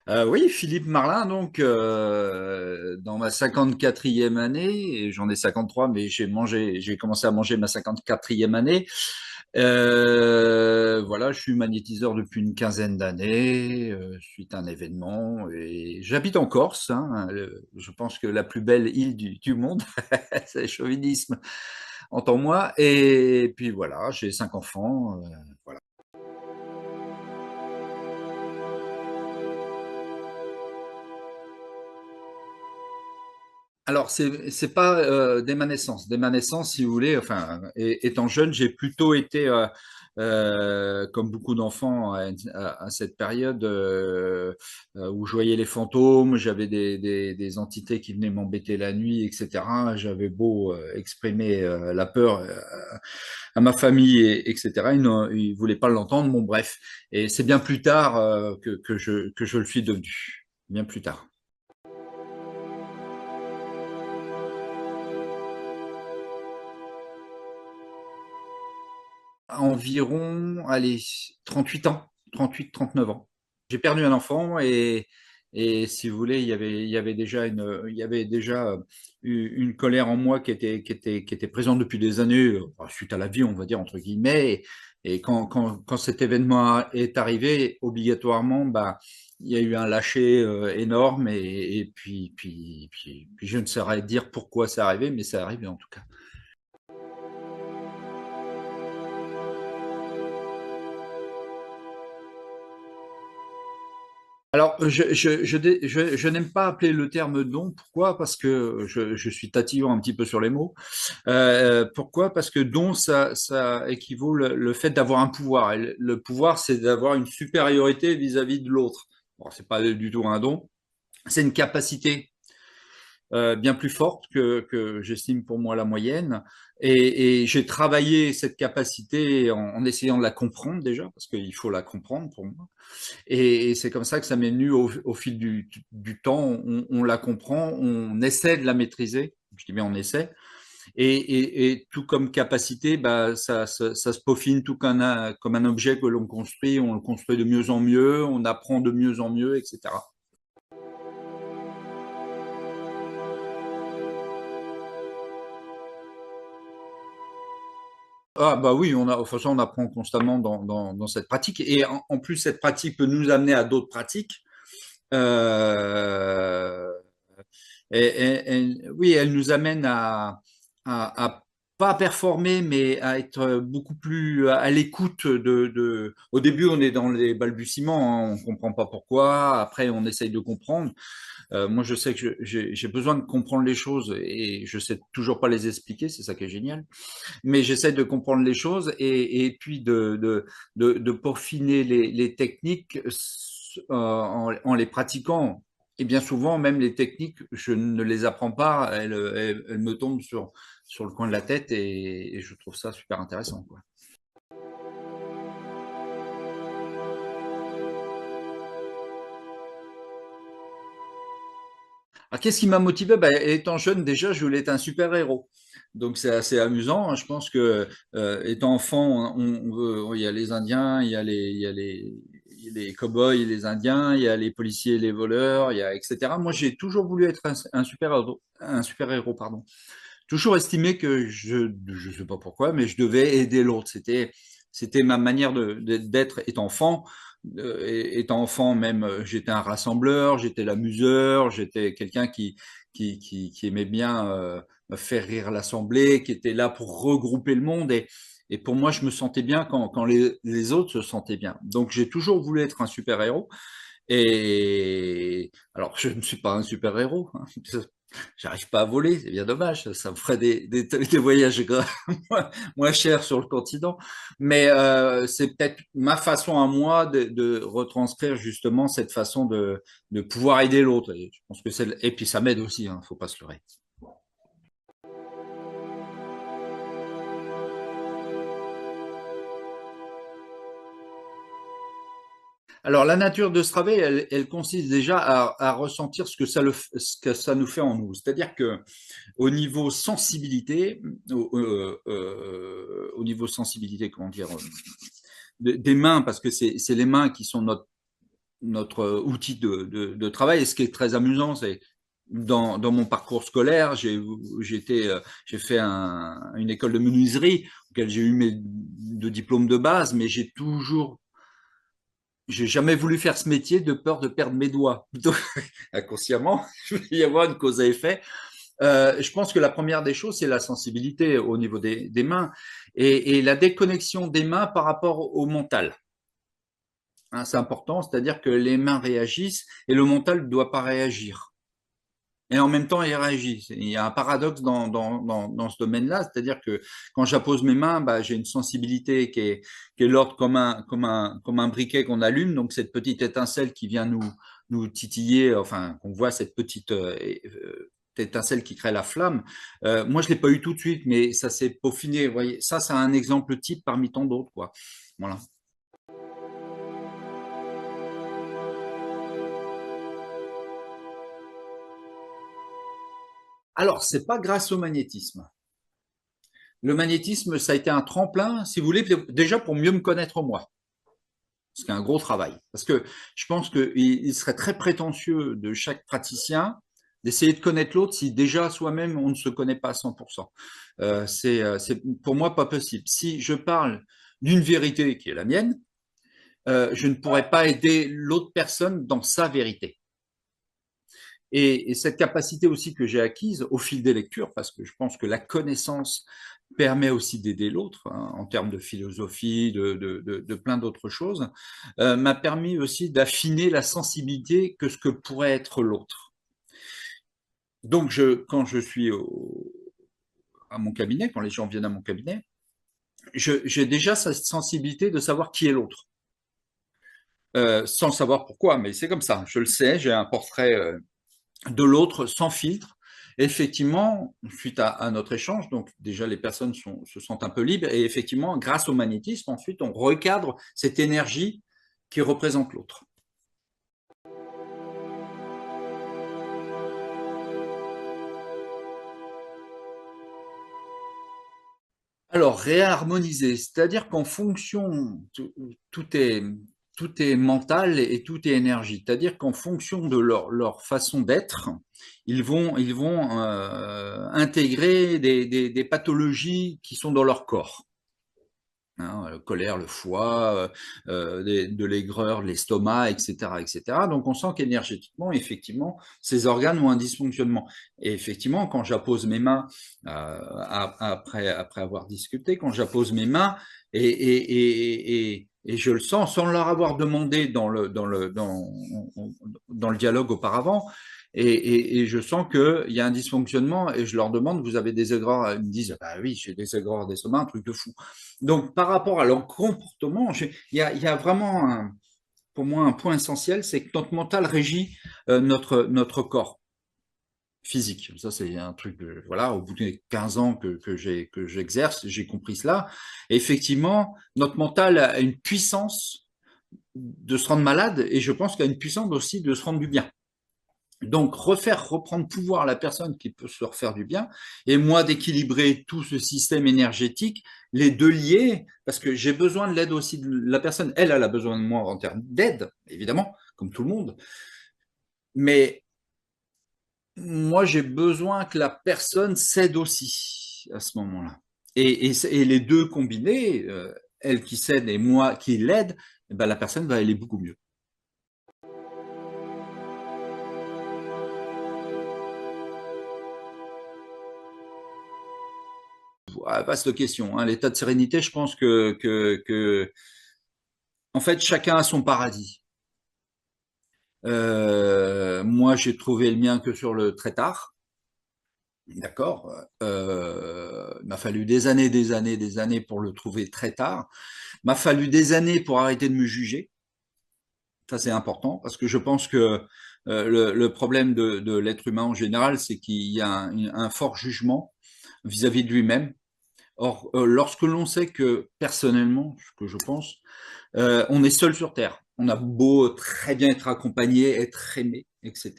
Oui, Philippe Marlin, donc dans ma 54e année, et j'en ai 53, mais j'ai commencé à manger ma 54e année. Voilà, je suis magnétiseur depuis une quinzaine d'années, suite à un événement, et j'habite en Corse, hein, je pense que la plus belle île du monde, c'est le chauvinisme, entends-moi, et puis voilà, j'ai 5 enfants, voilà. Alors, c'est pas dès ma naissance. Dès ma naissance, si vous voulez, enfin, étant jeune, j'ai plutôt été, comme beaucoup d'enfants à cette période, où je voyais les fantômes, j'avais des entités qui venaient m'embêter la nuit, etc. J'avais beau exprimer la peur à ma famille, etc. Ils voulaient pas l'entendre. Bon, bref. Et c'est bien plus tard que je le suis devenu. Bien plus tard. Environ, allez, 38 ans, 38, 39 ans. J'ai perdu un enfant et si vous voulez, il y avait déjà une colère en moi qui était présente depuis des années, suite à la vie, on va dire, entre guillemets. Et quand cet événement est arrivé, obligatoirement, bah, il y a eu un lâcher énorme et puis je ne saurais dire pourquoi c'est arrivé, mais c'est arrivé en tout cas. Alors, je n'aime pas appeler le terme don. Pourquoi? Parce que je suis tatillon un petit peu sur les mots. Pourquoi? Parce que don, ça équivaut le fait d'avoir un pouvoir. Et le pouvoir, c'est d'avoir une supériorité vis-à-vis de l'autre. Bon, c'est pas du tout un don. C'est une capacité bien plus forte que j'estime pour moi la moyenne. Et j'ai travaillé cette capacité en essayant de la comprendre déjà, parce qu'il faut la comprendre pour moi. Et c'est comme ça que ça m'est venu au fil du temps. On la comprend, on essaie de la maîtriser. Je dis bien on essaie. Et tout comme capacité, bah, ça se peaufine tout comme un objet que l'on construit. On le construit de mieux en mieux, on apprend de mieux en mieux, etc. Ah bah oui, de toute façon, on apprend constamment dans cette pratique. Et en plus, cette pratique peut nous amener à d'autres pratiques. Euh, oui, elle nous amène à pas performer, mais à être beaucoup plus à l'écoute Au début, on est dans les balbutiements, hein, on comprend pas pourquoi. Après, on essaye de comprendre. Moi, je sais que j'ai besoin de comprendre les choses et je sais toujours pas les expliquer. C'est ça qui est génial. Mais j'essaie de comprendre les choses et puis de peaufiner les techniques en les pratiquant. Et bien souvent, même les techniques, je ne les apprends pas, elles me tombent sur le coin de la tête et je trouve ça super intéressant, quoi. Alors, qu'est-ce qui m'a motivé? Ben, étant jeune, déjà, je voulais être un super-héros. Donc, c'est assez amusant, hein. Je pense que, étant enfant, il y a les Indiens, il y a les cow-boys, les Indiens, il y a les policiers, les voleurs, etc. Moi, j'ai toujours voulu être un super-héros, pardon. Toujours estimé que je sais pas pourquoi, mais je devais aider l'autre. C'était ma manière d'être étant enfant. Étant enfant, même, j'étais un rassembleur, j'étais l'amuseur, j'étais quelqu'un qui aimait bien me faire rire l'assemblée, qui était là pour regrouper le monde. Et pour moi, je me sentais bien quand les autres se sentaient bien. Donc, j'ai toujours voulu être un super-héros. Et alors, je ne suis pas un super-héros, hein. J'arrive pas à voler, c'est bien dommage. Ça me ferait des voyages moins chers sur le continent. Mais c'est peut-être ma façon à moi de retranscrire justement cette façon de pouvoir aider l'autre. Et je pense que et puis ça m'aide aussi, hein, faut pas se leurrer. Alors, la nature de ce travail, elle consiste déjà à ressentir ce que ça nous fait en nous. C'est-à-dire que au niveau sensibilité, au niveau sensibilité, comment dire, des mains, parce que c'est les mains qui sont notre outil de travail. Et ce qui est très amusant, c'est dans mon parcours scolaire, j'ai fait une école de menuiserie auquel j'ai eu mes deux diplômes de base, mais j'ai jamais voulu faire ce métier de peur de perdre mes doigts. Donc, inconsciemment, il va y avoir une cause à effet. Je pense que la première des choses, c'est la sensibilité au niveau des mains et la déconnexion des mains par rapport au mental. Hein, c'est important, c'est-à-dire que les mains réagissent et le mental ne doit pas réagir. Et en même temps, il réagit. Il y a un paradoxe dans ce domaine-là, c'est-à-dire que quand j'appose mes mains, bah, j'ai une sensibilité qui est l'ordre comme un briquet qu'on allume, donc cette petite étincelle qui vient nous titiller, enfin, qu'on voit cette petite étincelle qui crée la flamme. Moi, je l'ai pas eu tout de suite, mais ça s'est peaufiné. Vous voyez, ça, c'est un exemple type parmi tant d'autres, quoi. Voilà. Alors, c'est pas grâce au magnétisme. Le magnétisme, ça a été un tremplin, si vous voulez, déjà pour mieux me connaître moi. C'est un gros travail. Parce que je pense qu'il serait très prétentieux de chaque praticien d'essayer de connaître l'autre si déjà soi-même on ne se connaît pas à 100%. C'est pour moi pas possible. Si je parle d'une vérité qui est la mienne, je ne pourrais pas aider l'autre personne dans sa vérité. Et cette capacité aussi que j'ai acquise au fil des lectures, parce que je pense que la connaissance permet aussi d'aider l'autre hein, en termes de philosophie, de plein d'autres choses, m'a permis aussi d'affiner la sensibilité que ce que pourrait être l'autre. Donc, quand je suis à mon cabinet, quand les gens viennent à mon cabinet, j'ai déjà cette sensibilité de savoir qui est l'autre, sans savoir pourquoi, mais c'est comme ça. Je le sais, j'ai un portrait de l'autre sans filtre. Effectivement, suite à notre échange, donc déjà les personnes se sentent un peu libres et effectivement, grâce au magnétisme, ensuite on recadre cette énergie qui représente l'autre. Alors, réharmoniser, c'est-à-dire qu'en fonction, tout est mental et tout est énergie. C'est-à-dire qu'en fonction de leur façon d'être, ils vont intégrer des pathologies qui sont dans leur corps. Hein, le colère, le foie, de l'aigreur, l'estomac, etc., etc. Donc on sent qu'énergétiquement, effectivement, ces organes ont un dysfonctionnement. Et effectivement, quand j'appose mes mains, après avoir discuté, quand j'appose mes mains et je le sens sans leur avoir demandé dans le dialogue auparavant, et je sens qu'il y a un dysfonctionnement et je leur demande, vous avez des aigreurs? Ils me disent, bah oui, j'ai des aigreurs d'estomac, un truc de fou. Donc, par rapport à leur comportement, il y a vraiment, pour moi, un point essentiel, c'est que notre mental régit notre corps physique. Ça, c'est un truc, voilà, au bout de 15 ans que j'exerce, j'ai compris cela. Et effectivement, notre mental a une puissance de se rendre malade et je pense qu'il a une puissance aussi de se rendre du bien. Donc, reprendre pouvoir à la personne qui peut se refaire du bien, et moi d'équilibrer tout ce système énergétique, les deux liés, parce que j'ai besoin de l'aide aussi de la personne. Elle a besoin de moi en termes d'aide, évidemment, comme tout le monde. Mais moi, j'ai besoin que la personne cède aussi à ce moment-là. Et les deux combinés, elle qui cède et moi qui l'aide, eh ben, la personne va aller beaucoup mieux. Ouais, vaste question. Hein. L'état de sérénité, je pense en fait, chacun a son paradis. Moi, j'ai trouvé le mien que sur le très tard. D'accord. Il m'a fallu des années pour le trouver très tard. Il m'a fallu des années pour arrêter de me juger. Ça, c'est important parce que je pense que le problème de l'être humain en général, c'est qu'il y a un fort jugement vis-à-vis de lui-même. Or, lorsque l'on sait que personnellement, ce que je pense, on est seul sur Terre. On a beau très bien être accompagné, être aimé, etc.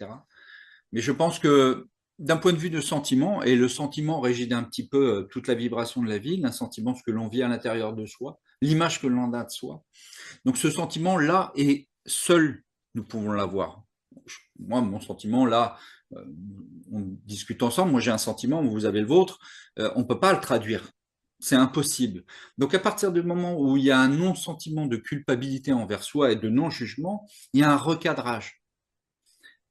Mais je pense que d'un point de vue de sentiment, et le sentiment régit un petit peu toute la vibration de la vie, un sentiment, ce que l'on vit à l'intérieur de soi, l'image que l'on a de soi. Donc ce sentiment-là est seul nous pouvons l'avoir. Moi, mon sentiment, là, euh, on discute ensemble, moi j'ai un sentiment, vous avez le vôtre, on ne peut pas le traduire. C'est impossible. Donc à partir du moment où il y a un non-sentiment de culpabilité envers soi et de non-jugement, il y a un recadrage.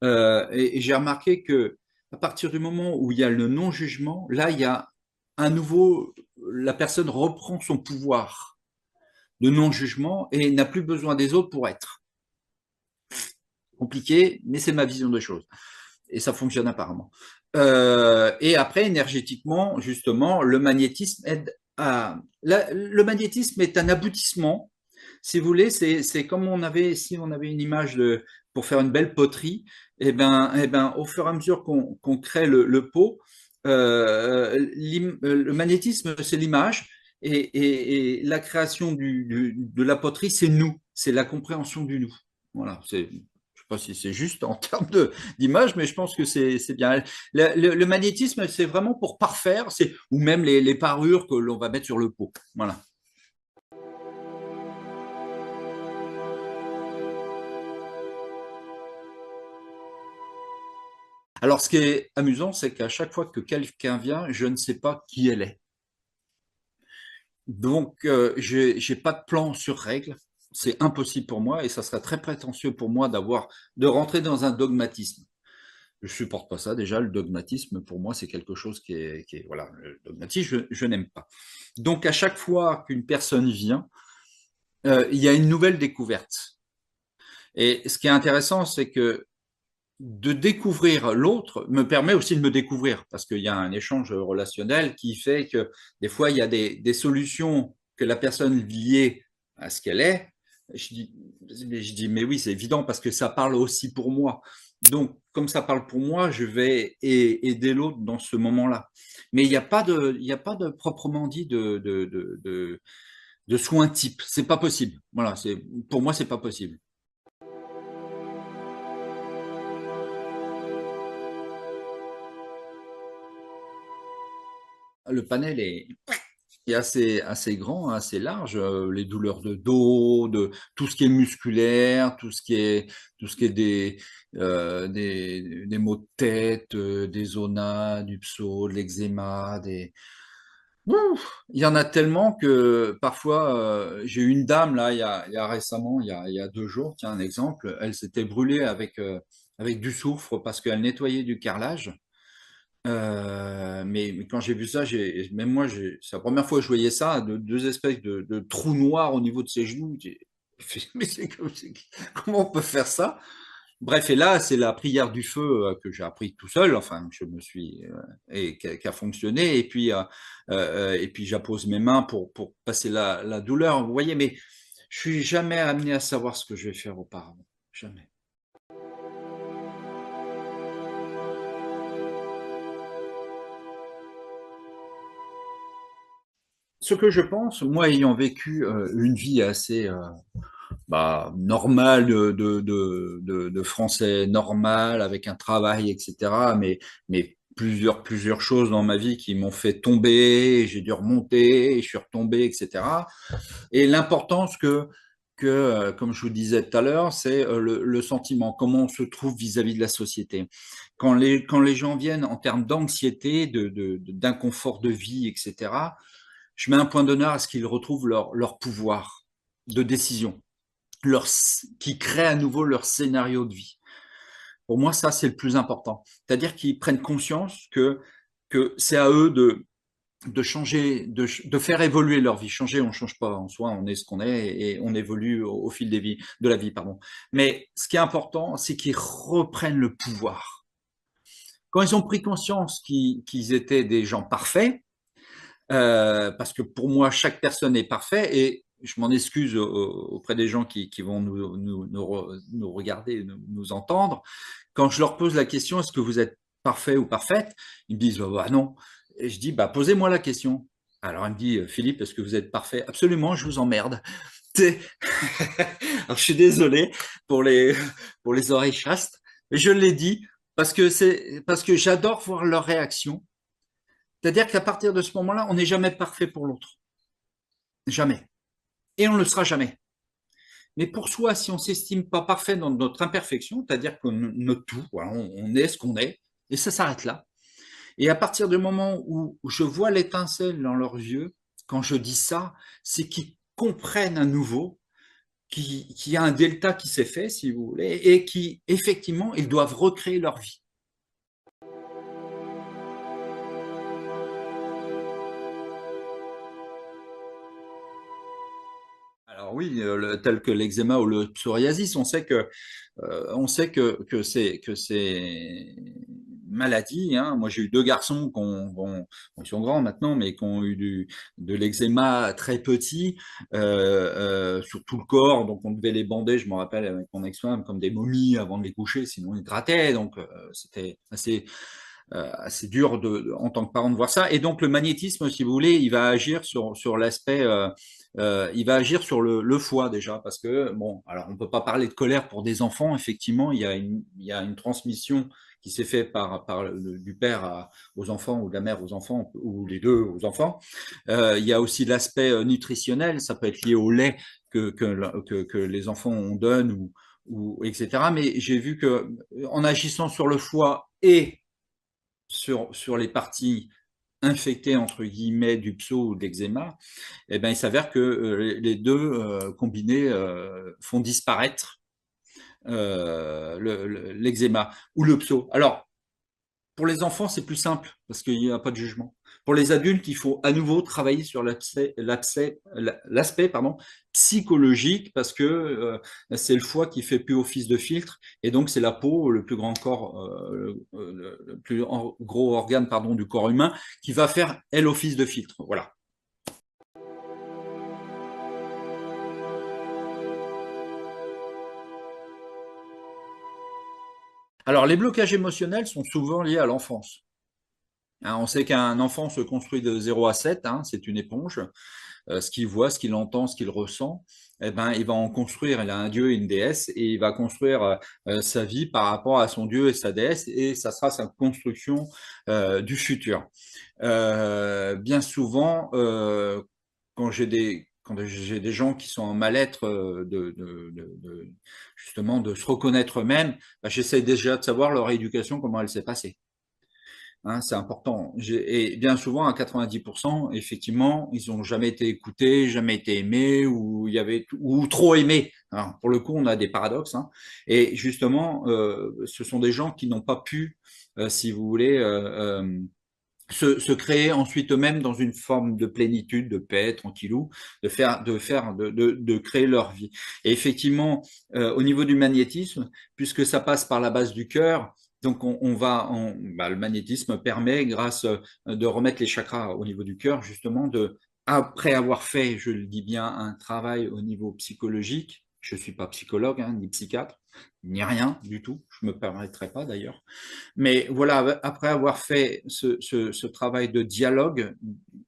Et j'ai remarqué que à partir du moment où il y a le non-jugement, là, il y a un nouveau, la personne reprend son pouvoir de non-jugement et n'a plus besoin des autres pour être. Compliqué, mais c'est ma vision des choses. Et ça fonctionne apparemment. Et après, énergétiquement, justement, le magnétisme aide à... le magnétisme est un aboutissement. Si vous voulez, c'est comme on avait, si on avait une image pour faire une belle poterie, et ben, au fur et à mesure qu'on crée le pot, le magnétisme, c'est l'image, et la création de la poterie, c'est nous, c'est la compréhension du nous. Voilà, je ne sais pas si c'est juste en termes d'image, mais je pense que c'est bien. Le magnétisme, c'est vraiment pour parfaire, ou même les parures que l'on va mettre sur le pot. Voilà. Alors, ce qui est amusant, c'est qu'à chaque fois que quelqu'un vient, je ne sais pas qui elle est. Donc, j'ai pas de plan sur règle. C'est impossible pour moi et ça serait très prétentieux pour moi de rentrer dans un dogmatisme. Je supporte pas ça. Déjà, le dogmatisme, pour moi, c'est quelque chose voilà, le dogmatisme, je n'aime pas. Donc, à chaque fois qu'une personne vient, il y a une nouvelle découverte. Et ce qui est intéressant, c'est que de découvrir l'autre me permet aussi de me découvrir parce qu'il y a un échange relationnel qui fait que des fois, il y a des solutions que la personne liée à ce qu'elle est. Je dis, mais oui, c'est évident parce que ça parle aussi pour moi. Donc, comme ça parle pour moi, je vais aider l'autre dans ce moment-là. Mais il n'y a pas de proprement dit de soins type. C'est pas possible. Voilà, pour moi, c'est pas possible. Le panel est assez grand, assez large. Les douleurs de dos, tout ce qui est musculaire, tout ce qui est des maux de tête, des zonas, du pso, de l'eczéma, Ouf, il y en a tellement que parfois, j'ai eu une dame là, il y a récemment, il y a 2 jours, tiens un exemple, elle s'était brûlée avec du soufre parce qu'elle nettoyait du carrelage. Mais quand j'ai vu ça, même moi, c'est la première fois que je voyais ça, deux espèces de trous noirs au niveau de ses genoux. Fait, mais comment on peut faire ça? Bref, et là, c'est la prière du feu que j'ai appris tout seul, enfin, je me suis, et qui a fonctionné, et puis j'appose mes mains pour passer la douleur, vous voyez, mais je suis jamais amené à savoir ce que je vais faire auparavant, jamais. Ce que je pense, moi ayant vécu une vie assez normale de Français normal, avec un travail, etc., mais plusieurs choses dans ma vie qui m'ont fait tomber, j'ai dû remonter, et je suis retombé, etc. Et l'importance comme je vous disais tout à l'heure, c'est le sentiment, comment on se trouve vis-à-vis de la société. Quand les gens viennent en termes d'anxiété, d'inconfort de vie, etc., je mets un point d'honneur à ce qu'ils retrouvent leur pouvoir de décision, leur, qui créent à nouveau leur scénario de vie. Pour moi, ça, c'est le plus important. C'est-à-dire qu'ils prennent conscience que c'est à eux de changer, de faire évoluer leur vie. Changer, on ne change pas en soi, on est ce qu'on est et on évolue au fil de la vie. Pardon. Mais ce qui est important, c'est qu'ils reprennent le pouvoir. Quand ils ont pris conscience qu'ils étaient des gens parfaits, parce que pour moi, chaque personne est parfaite et je m'en excuse auprès des gens qui vont nous regarder, nous entendre. Quand je leur pose la question, est-ce que vous êtes parfait ou parfaite? Ils me disent, bah non. Et je dis, bah posez-moi la question. Alors il me dit, Philippe, est-ce que vous êtes parfait? Absolument, je vous emmerde. Alors je suis désolé pour les, pour les oreilles chastes, mais je l'ai dit parce que j'adore voir leur réaction. C'est-à-dire qu'à partir de ce moment-là, on n'est jamais parfait pour l'autre. Jamais. Et on ne le sera jamais. Mais pour soi, si on s'estime pas parfait dans notre imperfection, c'est-à-dire que notre tout, voilà, on est ce qu'on est, et ça s'arrête là. Et à partir du moment où je vois l'étincelle dans leurs yeux, quand je dis ça, c'est qu'ils comprennent à nouveau qu'il y a un delta qui s'est fait, si vous voulez, et qui, effectivement, ils doivent recréer leur vie. Alors oui, tel que l'eczéma ou le psoriasis, on sait que c'est maladie. Hein. Moi, j'ai eu deux garçons ils sont grands maintenant, mais qui ont eu de l'eczéma très petit sur tout le corps. Donc, on devait les bander, je me rappelle, avec mon ex-femme, comme des momies avant de les coucher, sinon ils grattaient. Donc, c'était assez dur en tant que parent de voir ça. Et donc, le magnétisme, si vous voulez, il va agir sur l'aspect, il va agir sur le foie déjà, parce que, bon, alors on ne peut pas parler de colère pour des enfants, effectivement, il y a une transmission qui s'est faite du père aux enfants ou de la mère aux enfants, ou les deux aux enfants. Il y a aussi l'aspect nutritionnel, ça peut être lié au lait que les enfants on donne, ou etc. Mais j'ai vu que en agissant sur le foie et sur les parties infectées entre guillemets du pso ou de l'eczéma, eh ben, il s'avère que les deux combinés font disparaître l'eczéma ou le pso. Alors, pour les enfants, c'est plus simple parce qu'il n'y a pas de jugement. Pour les adultes, il faut à nouveau travailler sur l'aspect psychologique parce que c'est le foie qui fait plus office de filtre et donc c'est la peau, le plus grand corps, le plus gros organe pardon, du corps humain qui va faire elle office de filtre. Voilà. Alors les blocages émotionnels sont souvent liés à l'enfance. Hein, on sait qu'un enfant se construit de 0 à 7, hein, c'est une éponge. Ce qu'il voit, ce qu'il entend, ce qu'il ressent, eh ben, il va en construire. Il a un dieu et une déesse et il va construire sa vie par rapport à son dieu et sa déesse et ça sera sa construction du futur. Bien souvent, quand j'ai des gens qui sont en mal-être justement de se reconnaître eux-mêmes, bah, j'essaie déjà de savoir leur éducation, comment elle s'est passée. Hein, c'est important. Et bien souvent, à 90%, effectivement, ils n'ont jamais été écoutés, jamais été aimés, ou trop aimés. Alors, pour le coup, on a des paradoxes. Hein. Et justement, ce sont des gens qui n'ont pas pu, si vous voulez, se créer ensuite eux-mêmes dans une forme de plénitude, de paix, tranquillou, de créer leur vie. Et effectivement, au niveau du magnétisme, puisque ça passe par la base du cœur, donc le magnétisme permet, grâce de remettre les chakras au niveau du cœur, justement, après avoir fait, je le dis bien, un travail au niveau psychologique. Je suis pas psychologue, hein, ni psychiatre, ni rien du tout. Je me permettrai pas d'ailleurs. Mais voilà, après avoir fait ce travail de dialogue,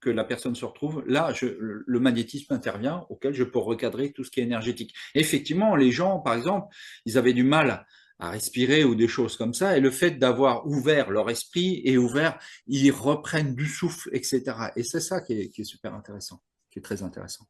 que la personne se retrouve, là, le magnétisme intervient, auquel je peux recadrer tout ce qui est énergétique. Et effectivement, les gens, par exemple, ils avaient du mal à respirer ou des choses comme ça, et le fait d'avoir ouvert leur esprit et ouvert, ils reprennent du souffle, etc. Et c'est ça qui est super intéressant, qui est très intéressant.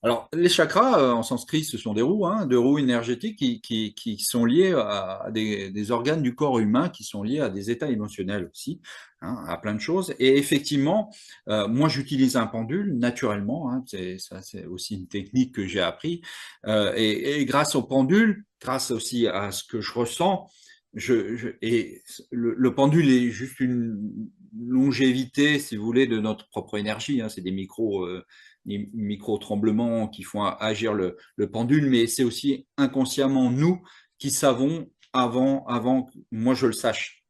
Alors, les chakras, en sanskrit, ce sont des roues, hein, deux roues énergétiques qui sont liées à des organes du corps humain, qui sont liés à des états émotionnels aussi, hein, à plein de choses. Et effectivement, moi, j'utilise un pendule naturellement. Hein, c'est aussi une technique que j'ai appris. Et grâce au pendule, grâce aussi à ce que je ressens, et le pendule est juste une longévité, si vous voulez, de notre propre énergie. Hein, c'est des micro-tremblements qui font agir le pendule, mais c'est aussi inconsciemment nous qui savons avant que moi je le sache.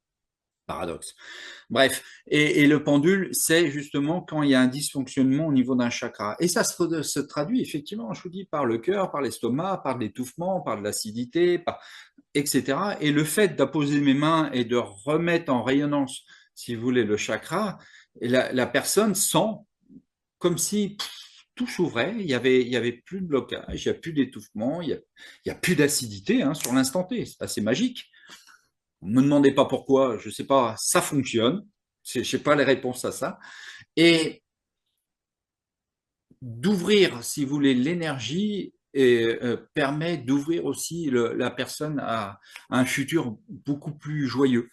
Paradoxe. Bref, et le pendule, c'est justement quand il y a un dysfonctionnement au niveau d'un chakra. Et ça se traduit effectivement, je vous dis, par le cœur, par l'estomac, par l'étouffement, par de l'acidité, etc. Et le fait d'apposer mes mains et de remettre en rayonnance, si vous voulez, le chakra, la personne sent comme si tout s'ouvrait, il y avait plus de blocage, il n'y a plus d'étouffement, il y a plus d'acidité hein, sur l'instant T. C'est assez magique. Ne me demandez pas pourquoi, je ne sais pas, ça fonctionne. Je n'ai pas les réponses à ça. Et d'ouvrir, si vous voulez, l'énergie et permet d'ouvrir aussi la personne à un futur beaucoup plus joyeux.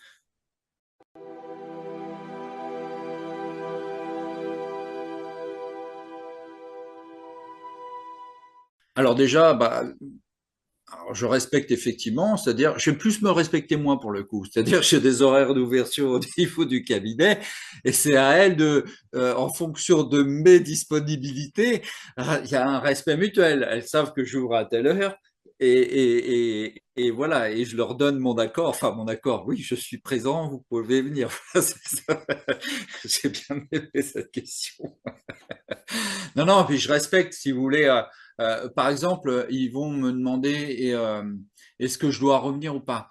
Alors déjà, bah, alors je respecte effectivement, c'est-à-dire, je vais plus me respecter moi pour le coup, c'est-à-dire j'ai des horaires d'ouverture au niveau du cabinet et c'est à elle de, en fonction de mes disponibilités, il y a un respect mutuel. Elles savent que j'ouvre à telle heure et voilà, et je leur donne mon accord, enfin mon accord, oui, je suis présent, vous pouvez venir. Voilà, c'est ça. J'ai bien aimé cette question. Non, non, puis je respecte, si vous voulez. Par exemple, ils vont me demander est-ce que je dois revenir ou pas.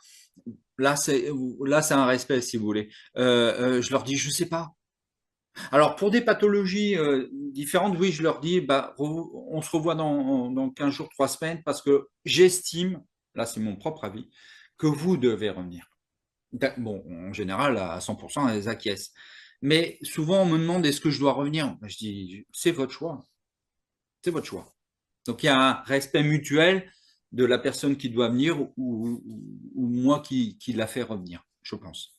Là, c'est un respect, si vous voulez. Je leur dis, je sais pas. Alors, pour des pathologies différentes, oui, je leur dis, bah, on se revoit dans 15 jours, 3 semaines, parce que j'estime, là, c'est mon propre avis, que vous devez revenir. Bon, en général, à 100%, elles acquiescent. Mais souvent, on me demande, est-ce que je dois revenir? Je dis, c'est votre choix. C'est votre choix. Donc il y a un respect mutuel de la personne qui doit venir ou moi qui l'a fait revenir, je pense.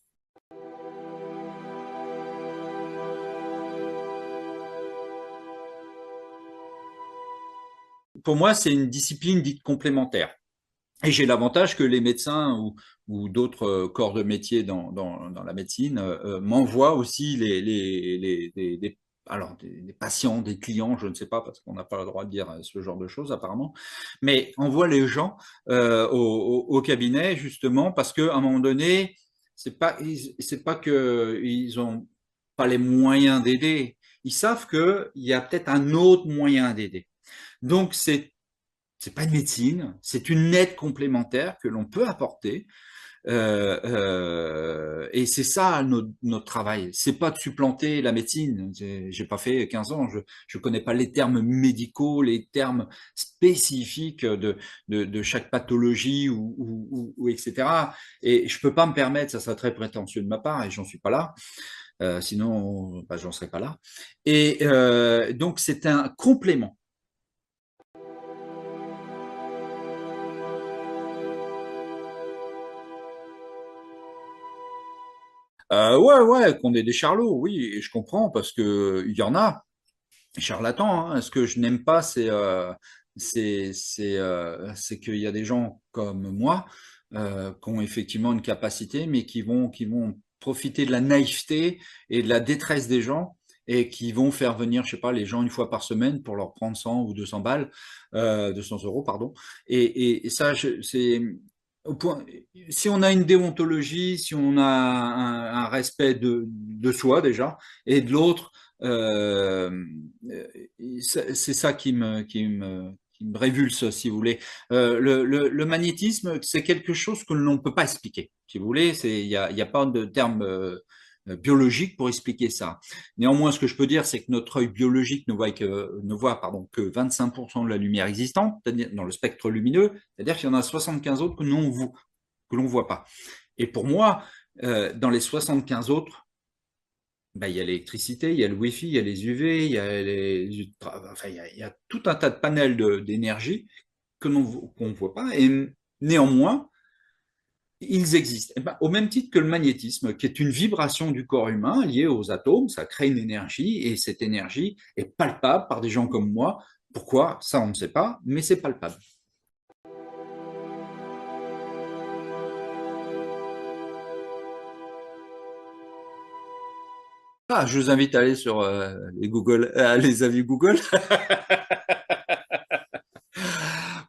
Pour moi, c'est une discipline dite complémentaire. Et j'ai l'avantage que les médecins ou d'autres corps de métier dans la médecine m'envoient aussi alors des patients, des clients, je ne sais pas, parce qu'on n'a pas le droit de dire ce genre de choses apparemment, mais envoient les gens au cabinet justement parce qu'à un moment donné, c'est pas qu'ils ont pas les moyens d'aider, ils savent qu'il y a peut-être un autre moyen d'aider. Donc c'est pas une médecine, c'est une aide complémentaire que l'on peut apporter. Et c'est ça notre travail. C'est pas de supplanter la médecine. J'ai pas fait 15 ans, je connais pas les termes médicaux, les termes spécifiques de chaque pathologie etc. Et je peux pas me permettre, ça serait très prétentieux de ma part, et j'en suis pas là. Sinon, bah, j'en serais pas là. Et donc c'est un complément. Ouais, ouais, qu'on est des charlots, oui, et je comprends parce que il y en a, charlatans. Hein. Ce que je n'aime pas, c'est qu'il y a des gens comme moi qui ont effectivement une capacité, mais qui vont profiter de la naïveté et de la détresse des gens et qui vont faire venir, je sais pas, les gens une fois par semaine pour leur prendre 100 ou 200 balles, 200 euros, pardon. Et ça, c'est au point. Si on a une déontologie, si on a un respect de soi déjà et de l'autre. Euh, c'est ça qui me révulse, si vous voulez. Le magnétisme, c'est quelque chose que l'on ne peut pas expliquer, si vous voulez. Il y a pas de terme biologique pour expliquer ça. Néanmoins, ce que je peux dire, c'est que notre œil biologique ne voit pardon, que 25% de la lumière existante, c'est-à-dire dans le spectre lumineux, c'est-à-dire qu'il y en a 75 autres que l'on voit pas. Et pour moi, dans les 75 autres, bah, il y a l'électricité, il y a le Wi-Fi, il y a les UV, enfin, il y a tout un tas de panels d'énergie qu'on ne voit pas, et néanmoins, ils existent. Et ben, au même titre que le magnétisme, qui est une vibration du corps humain liée aux atomes, ça crée une énergie, et cette énergie est palpable par des gens comme moi. Pourquoi? Ça, on ne sait pas, mais c'est palpable. Ah, je vous invite à aller sur les avis Google.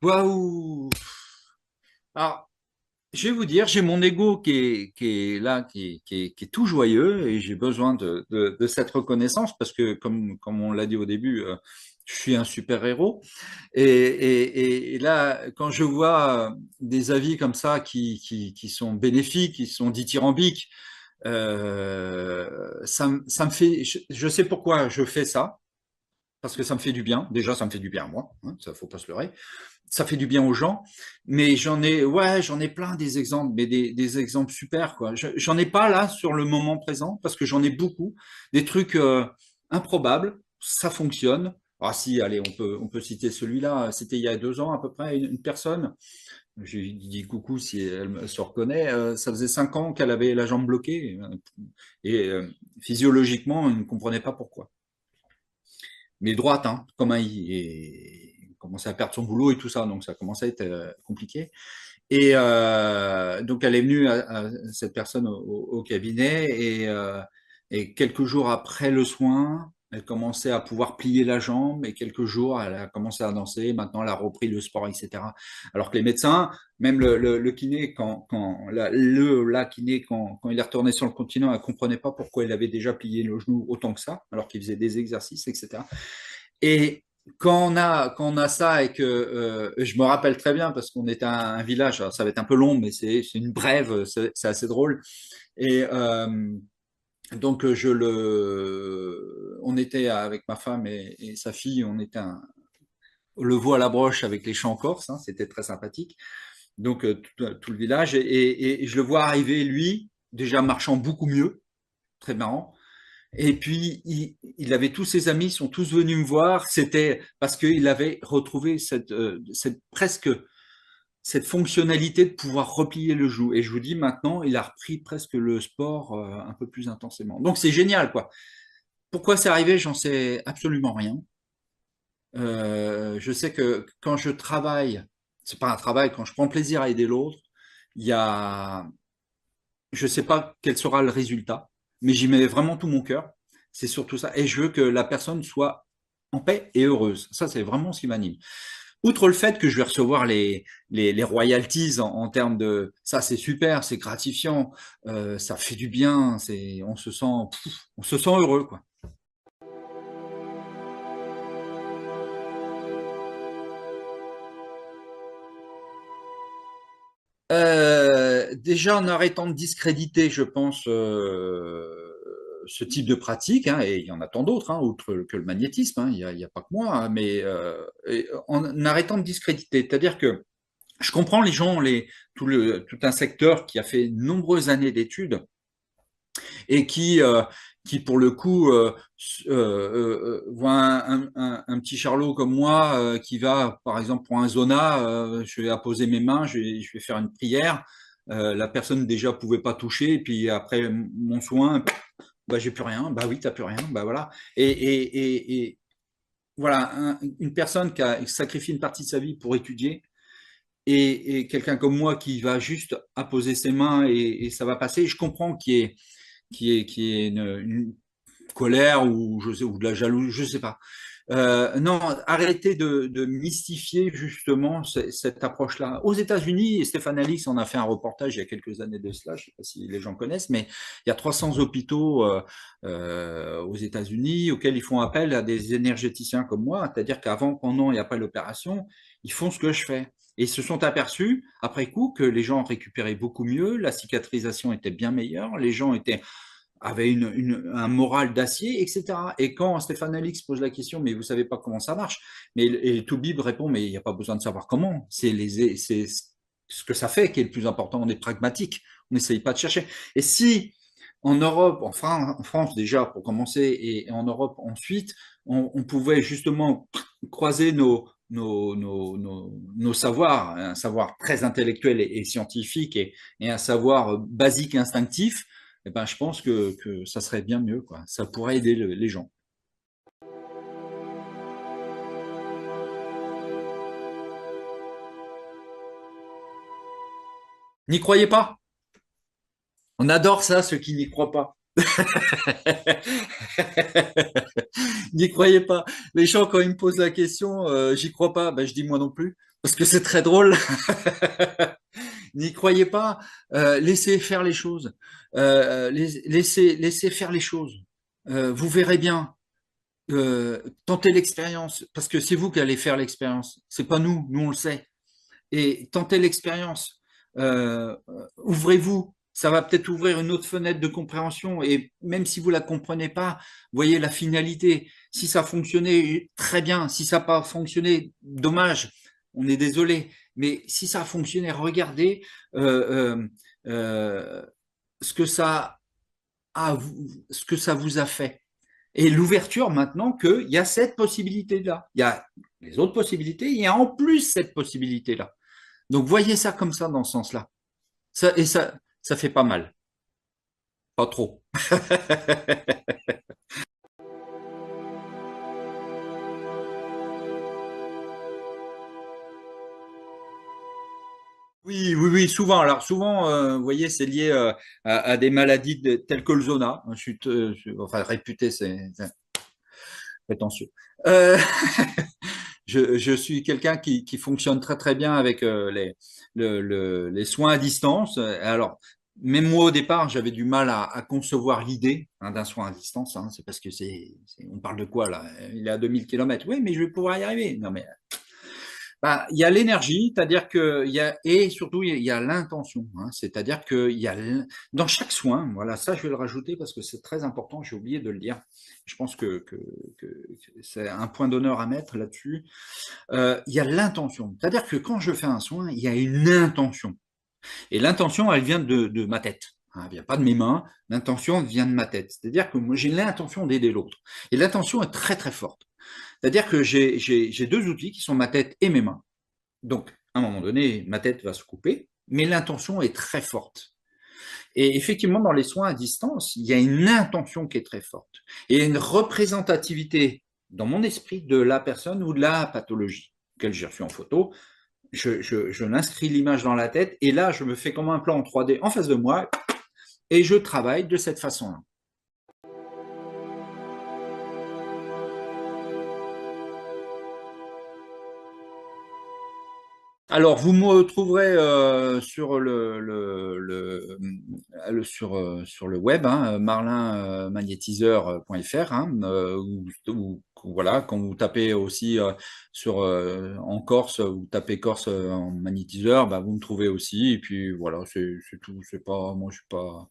Waouh! Alors, je vais vous dire, j'ai mon ego qui est là, qui est tout joyeux et j'ai besoin de cette reconnaissance parce que, comme on l'a dit au début, je suis un super-héros. Et là, quand je vois des avis comme ça qui sont bénéfiques, qui sont dithyrambiques, ça me fait, je sais pourquoi je fais ça. parce que ça me fait du bien. Déjà, ça me fait du bien à moi, hein, ça faut pas se leurrer. Ça fait du bien aux gens, mais j'en ai plein des exemples, mais des exemples super, quoi. J'en ai pas là sur le moment présent, parce que j'en ai beaucoup, des trucs improbables, ça fonctionne. Ah si, allez, on peut citer celui-là, c'était il y a 2 ans à peu près, une personne, j'ai dit coucou si elle se reconnaît, ça faisait 5 ans qu'elle avait la jambe bloquée, et physiologiquement, elle ne comprenait pas pourquoi. Mais droite, hein, comme un i, et commençait à perdre son boulot et tout ça, donc ça commençait à être compliqué. Et donc elle est venue cette personne au cabinet, et quelques jours après le soin, elle commençait à pouvoir plier la jambe, et quelques jours, elle a commencé à danser. Maintenant, elle a repris le sport, etc. Alors que les médecins, même le kiné, la kiné, quand il est retourné sur le continent, elle ne comprenait pas pourquoi il avait déjà plié le genou autant que ça, alors qu'il faisait des exercices, etc. Et quand on a ça, et que je me rappelle très bien parce qu'on était à un village, alors ça va être un peu long, mais c'est une brève, c'est assez drôle. Et donc on était avec ma femme et sa fille, on était le veau à la broche avec les chants corses, hein, c'était très sympathique. Donc tout le village, et je le vois arriver, lui, déjà marchant beaucoup mieux, très marrant. Et puis, il avait tous ses amis, sont tous venus me voir. C'était parce qu'il avait retrouvé presque cette fonctionnalité de pouvoir replier le genou. Et je vous dis, maintenant, il a repris presque le sport un peu plus intensément. Donc, c'est génial, quoi. Pourquoi c'est arrivé, j'en sais absolument rien. Je sais que quand je travaille, c'est pas un travail, quand je prends plaisir à aider l'autre, il y a, je sais pas quel sera le résultat, mais j'y mets vraiment tout mon cœur. C'est surtout ça. Et je veux que la personne soit en paix et heureuse. Ça, c'est vraiment ce qui m'anime. Outre le fait que je vais recevoir les royalties en termes de ça, c'est super, c'est gratifiant, ça fait du bien, on se sent heureux, quoi. Déjà en arrêtant de discréditer, je pense, ce type de pratique, hein, et il y en a tant d'autres, hein, outre que le magnétisme, hein, il y a pas que moi, hein, mais en arrêtant de discréditer, c'est-à-dire que je comprends les gens, tout un secteur qui a fait de nombreuses années d'études, et qui pour le coup, voit un petit charlot comme moi, qui va, par exemple, pour un zona, je vais apposer mes mains, je vais faire une prière. La personne déjà pouvait pas toucher, et puis après mon soin, bah j'ai plus rien. Bah oui, t'as plus rien. Bah voilà. Et voilà, une personne qui sacrifie une partie de sa vie pour étudier, et quelqu'un comme moi qui va juste apposer ses mains, et ça va passer. Je comprends qu'il y ait une colère, ou je sais, ou de la jalousie, je sais pas. Non, arrêtez de mystifier justement cette approche-là. Aux États-Unis, et Stéphane Alix en a fait un reportage il y a quelques années de cela, je ne sais pas si les gens connaissent, mais il y a 300 hôpitaux aux États-Unis auxquels ils font appel à des énergéticiens comme moi, c'est-à-dire qu'avant, pendant et après l'opération, ils font ce que je fais. Et ils se sont aperçus, après coup, que les gens récupéraient beaucoup mieux, la cicatrisation était bien meilleure, les gens avaient un moral d'acier, etc. Et quand Stéphane Alix pose la question, mais vous savez pas comment ça marche, et Toubib répond, mais il n'y a pas besoin de savoir comment, c'est ce que ça fait qui est le plus important, on est pragmatique, on n'essaye pas de chercher. Et si en Europe, enfin en France déjà pour commencer, et en Europe ensuite, on pouvait justement croiser nos savoirs, un savoir très intellectuel et scientifique, et un savoir basique et instinctif, eh ben, je pense que ça serait bien mieux, quoi. Ça pourrait aider les gens. N'y croyez pas. On adore ça, ceux qui n'y croient pas. N'y croyez pas. Les gens, quand ils me posent la question, j'y crois pas, ben, je dis moi non plus, parce que c'est très drôle. N'y croyez pas. Laissez faire les choses. Laissez faire les choses. Vous verrez bien. Tentez l'expérience, parce que c'est vous qui allez faire l'expérience. C'est pas nous, nous on le sait. Et tentez l'expérience. Ouvrez-vous. Ça va peut-être ouvrir une autre fenêtre de compréhension. Et même si vous la comprenez pas, voyez la finalité. Si ça fonctionnait, très bien. Si ça n'a pas fonctionné, dommage. On est désolé. Mais si ça a fonctionné, regardez euh, euh, ce que ce que ça vous a fait. Et l'ouverture maintenant qu'il y a cette possibilité-là. Il y a les autres possibilités, il y a en plus cette possibilité-là. Donc voyez ça comme ça dans ce sens-là. Ça fait pas mal. Pas trop. Oui, oui, oui, souvent. Alors souvent, vous voyez, c'est lié à des maladies telles que le zona. Enfin, réputé, c'est prétentieux. Euh, je suis quelqu'un qui fonctionne très très bien avec les soins à distance. Alors, même moi au départ, j'avais du mal à concevoir l'idée d'un soin à distance. Hein. C'est parce que on parle de quoi là? Il est à 2000 km. Oui, mais je vais pouvoir y arriver. Non, mais bah, il y a l'énergie, c'est-à-dire que il y a et surtout il y a l'intention, hein, c'est-à-dire que dans chaque soin, voilà, ça je vais le rajouter parce que c'est très important, j'ai oublié de le dire. Je pense que c'est un point d'honneur à mettre là-dessus. Il y a l'intention, c'est-à-dire que quand je fais un soin, il y a une intention et l'intention, elle vient de ma tête. Hein, elle vient pas de mes mains, l'intention vient de ma tête. C'est-à-dire que moi j'ai l'intention d'aider l'autre et l'intention est très très forte. C'est-à-dire que j'ai deux outils qui sont ma tête et mes mains. Donc, à un moment donné, ma tête va se couper, mais l'intention est très forte. Et effectivement, dans les soins à distance, il y a une intention qui est très forte et une représentativité dans mon esprit de la personne ou de la pathologie qu'elle j'ai reçue en photo. Je l'inscris l'image dans la tête et là, je me fais comme un plan en 3D en face de moi et je travaille de cette façon-là. Alors, vous me trouverez sur sur le web, hein, marlinmagnétiseur.fr, hein, voilà, quand vous tapez aussi en Corse, vous tapez Corse en magnétiseur, bah, vous me trouvez aussi. Et puis voilà, c'est tout. C'est pas, moi, je suis pas.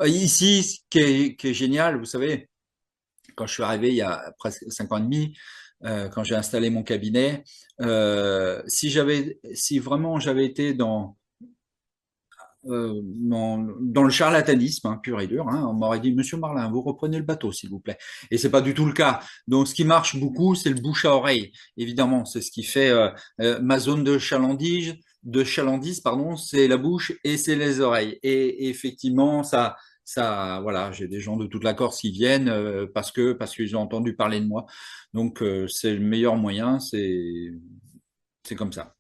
Ici, qui est génial, vous savez, quand je suis arrivé il y a presque 5 ans et demi, quand j'ai installé mon cabinet, si vraiment j'avais été dans le charlatanisme pur et dur, hein, on m'aurait dit, Monsieur Marlin, vous reprenez le bateau, s'il vous plaît. Et c'est pas du tout le cas. Donc, ce qui marche beaucoup, c'est le bouche à oreille. Évidemment, c'est ce qui fait ma zone de chalandise, pardon, c'est la bouche et c'est les oreilles. Et effectivement, voilà, j'ai des gens de toute la Corse qui viennent parce qu'ils ont entendu parler de moi. Donc, c'est le meilleur moyen, c'est comme ça.